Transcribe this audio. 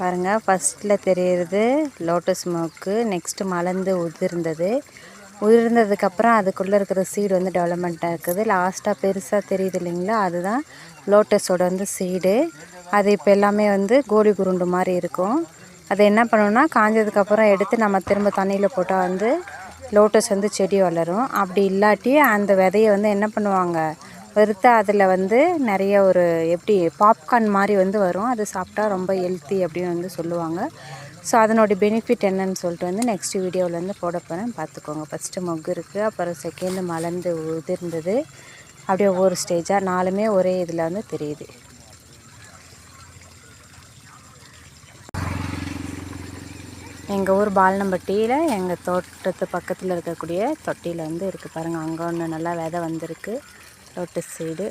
பாருங்கள், ஃபஸ்ட்டில் தெரியுறது லோட்டஸ் மொக்கு. நெக்ஸ்ட்டு மலர்ந்து உதிர்ந்ததுக்கப்புறம் அதுக்குள்ளே இருக்கிற சீடு வந்து டெவலப்மெண்ட்டாக இருக்குது. லாஸ்ட்டாக பெருசாக தெரியுது இல்லைங்களா, அதுதான் லோட்டஸோட வந்து சீடு. அது இப்போ எல்லாமே வந்து கோழி குருண்டு மாதிரி இருக்கும். அதை என்ன பண்ணணும்னா, காஞ்சதுக்கப்புறம் எடுத்து நம்ம திரும்ப தண்ணியில் போட்டால் வந்து லோட்டஸ் வந்து செடி வளரும். அப்படி இல்லாட்டி அந்த விதையை வந்து என்ன பண்ணுவாங்க, வறுத்து அதில் வந்து நிறைய ஒரு எப்படி பாப்கார்ன் மாதிரி வந்து வரும். அது சாப்பிட்டா ரொம்ப ஹெல்த்தி அப்படின்னு வந்து சொல்லுவாங்க. ஸோ அதனோட பெனிஃபிட் என்னன்னு சொல்லிட்டு வந்து நெக்ஸ்ட் வீடியோவில் வந்து போட போகிறேன், பார்த்துக்கோங்க. ஃபஸ்ட்டு மொக்கு இருக்குது, அப்புறம் செகண்டு மலர்ந்து உதிர்ந்தது, அப்படியே ஒவ்வொரு ஸ்டேஜாக 4மே ஒரே இதில் வந்து தெரியுது. எங்கள் ஊர் பாலனம்பட்டியில் எங்கள் தோட்டத்து பக்கத்தில் இருக்கக்கூடிய தொட்டியில் வந்து இருக்குது பாருங்கள். அங்கே ஒன்று நல்லா விதை வந்திருக்கு, லோட்டஸ் சீடு.